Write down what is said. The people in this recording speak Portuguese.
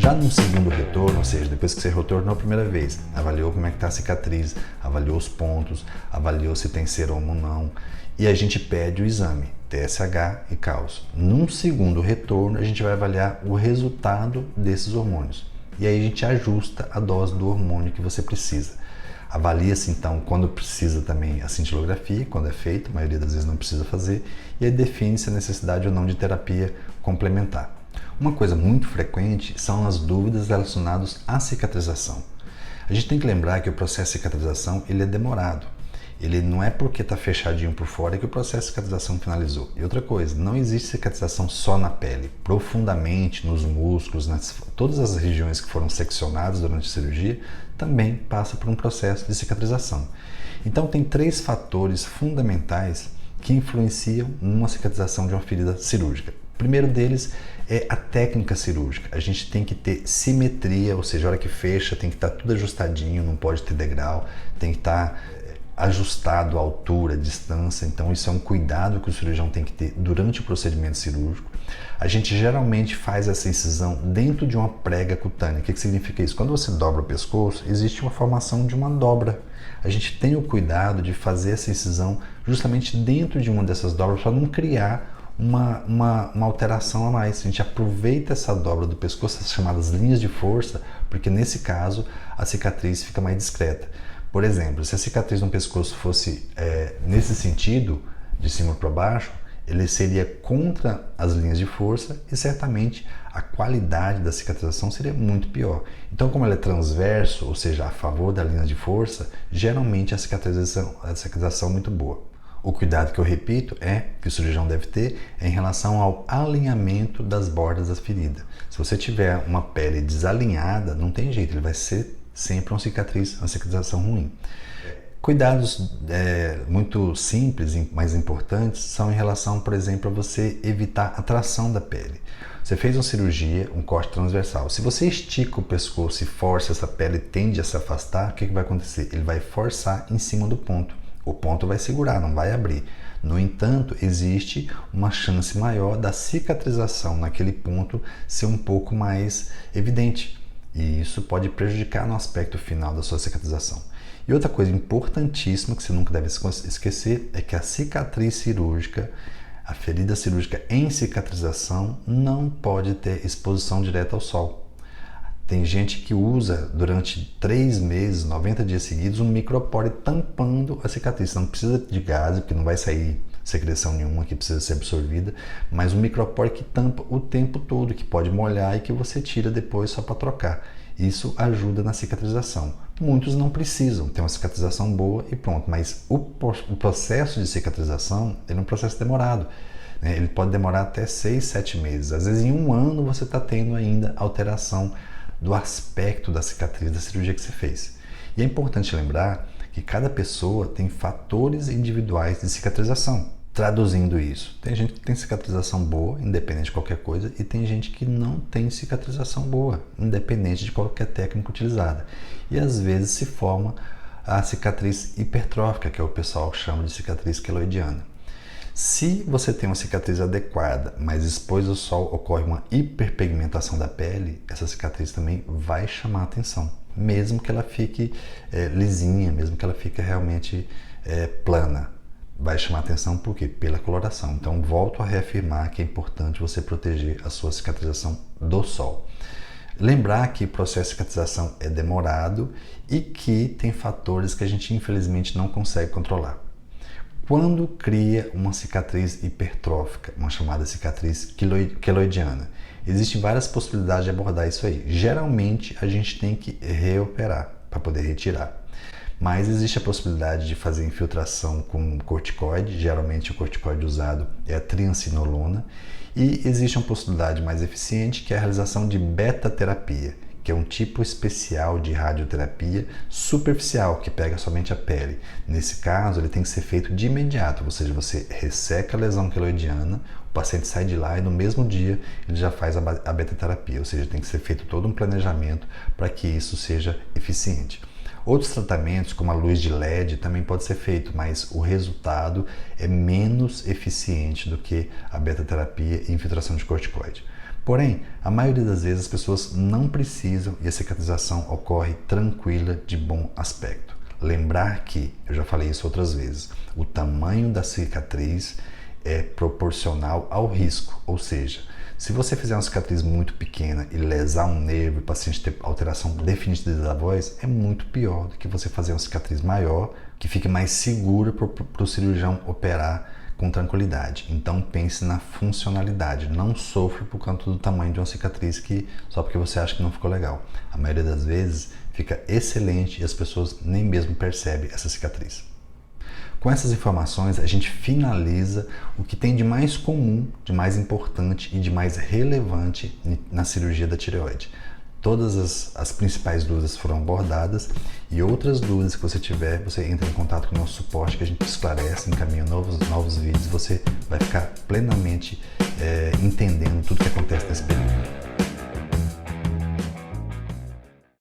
Já num segundo retorno, ou seja, depois que você retornou a primeira vez, avaliou como é que está a cicatriz, avaliou os pontos, avaliou se tem seroma ou não, e a gente pede o exame, TSH e cálcio. Num segundo retorno, a gente vai avaliar o resultado desses hormônios. E aí a gente ajusta a dose do hormônio que você precisa. Avalia-se então quando precisa também a cintilografia, quando é feito, a maioria das vezes não precisa fazer, e aí define-se a necessidade ou não de terapia complementar. Uma coisa muito frequente são as dúvidas relacionadas à cicatrização. A gente tem que lembrar que o processo de cicatrização ele é demorado. Ele não é porque está fechadinho por fora que o processo de cicatrização finalizou. E outra coisa, não existe cicatrização só na pele. Profundamente, nos músculos, todas as regiões que foram seccionadas durante a cirurgia, também passa por um processo de cicatrização. Então tem 3 fatores fundamentais que influenciam numa cicatrização de uma ferida cirúrgica. O primeiro deles é a técnica cirúrgica. A gente tem que ter simetria, ou seja, a hora que fecha tem que estar tudo ajustadinho, não pode ter degrau, tem que estar ajustado a altura, a distância. Então isso é um cuidado que o cirurgião tem que ter durante o procedimento cirúrgico. A gente geralmente faz essa incisão dentro de uma prega cutânea. O que significa isso? Quando você dobra o pescoço, existe uma formação de uma dobra. A gente tem o cuidado de fazer essa incisão justamente dentro de uma dessas dobras para não criar uma alteração a mais. A gente aproveita essa dobra do pescoço, as chamadas linhas de força, porque nesse caso a cicatriz fica mais discreta. Por exemplo, se a cicatriz no pescoço fosse nesse sentido, de cima para baixo, ele seria contra as linhas de força e certamente a qualidade da cicatrização seria muito pior. Então, como ela é transverso, ou seja, a favor da linha de força, geralmente a cicatrização é muito boa. O cuidado que eu repito que o cirurgião deve ter é em relação ao alinhamento das bordas da ferida. Se você tiver uma pele desalinhada, não tem jeito, ele vai ser sempre uma cicatrização ruim. Cuidados muito simples, mas importantes, são em relação, por exemplo, a você evitar a tração da pele. Você fez uma cirurgia, um corte transversal. Se você estica o pescoço e força essa pele, tende a se afastar, o que vai acontecer? Ele vai forçar em cima do ponto. O ponto vai segurar, não vai abrir. No entanto, existe uma chance maior da cicatrização naquele ponto ser um pouco mais evidente. E isso pode prejudicar no aspecto final da sua cicatrização. E outra coisa importantíssima que você nunca deve esquecer é que a cicatriz cirúrgica, a ferida cirúrgica em cicatrização, não pode ter exposição direta ao sol. Tem gente que usa durante 3 meses, 90 dias seguidos, um micropore tampando a cicatriz. Não precisa de gás, porque não vai sair secreção nenhuma que precisa ser absorvida, mas um micropore que tampa o tempo todo, que pode molhar e que você tira depois só para trocar. Isso ajuda na cicatrização. Muitos não precisam ter uma cicatrização boa e pronto, mas o processo de cicatrização é um processo demorado. Ele pode demorar até 6, 7 meses. Às vezes em 1 ano você está tendo ainda alteração do aspecto da cicatriz da cirurgia que você fez. E é importante lembrar que cada pessoa tem fatores individuais de cicatrização. Traduzindo isso, tem gente que tem cicatrização boa, independente de qualquer coisa, e tem gente que não tem cicatrização boa, independente de qualquer técnica utilizada. E às vezes se forma a cicatriz hipertrófica, que é o pessoal chama de cicatriz queloidiana. Se você tem uma cicatriz adequada, mas expôs ao sol ocorre uma hiperpigmentação da pele, essa cicatriz também vai chamar a atenção, mesmo que ela fique lisinha, mesmo que ela fique realmente plana. Vai chamar atenção por quê? Pela coloração. Então, volto a reafirmar que é importante você proteger a sua cicatrização do sol. Lembrar que o processo de cicatrização é demorado e que tem fatores que a gente infelizmente não consegue controlar. Quando cria uma cicatriz hipertrófica, uma chamada cicatriz queloidiana, existem várias possibilidades de abordar isso aí. Geralmente, a gente tem que reoperar para poder retirar. Mas existe a possibilidade de fazer infiltração com corticoide, geralmente o corticoide usado é a triancinolona, e existe uma possibilidade mais eficiente que é a realização de beta-terapia, que é um tipo especial de radioterapia superficial, que pega somente a pele. Nesse caso, ele tem que ser feito de imediato, ou seja, você resseca a lesão queloidiana, o paciente sai de lá e no mesmo dia ele já faz a beta-terapia, ou seja, tem que ser feito todo um planejamento para que isso seja eficiente. Outros tratamentos, como a luz de LED, também pode ser feito, mas o resultado é menos eficiente do que a beta-terapia e infiltração de corticoide. Porém, a maioria das vezes as pessoas não precisam e a cicatrização ocorre tranquila, de bom aspecto. Lembrar que, eu já falei isso outras vezes, o tamanho da cicatriz é proporcional ao risco, ou seja, se você fizer uma cicatriz muito pequena e lesar um nervo e o paciente ter alteração definitiva da voz, é muito pior do que você fazer uma cicatriz maior, que fique mais segura para o cirurgião operar com tranquilidade. Então pense na funcionalidade, não sofra por conta do tamanho de uma cicatriz só porque você acha que não ficou legal. A maioria das vezes fica excelente e as pessoas nem mesmo percebem essa cicatriz. Com essas informações, a gente finaliza o que tem de mais comum, de mais importante e de mais relevante na cirurgia da tireoide. Todas as principais dúvidas foram abordadas e outras dúvidas que você tiver, você entra em contato com o nosso suporte que a gente esclarece, encaminha novos vídeos, você vai ficar plenamente entendendo tudo que acontece nesse período.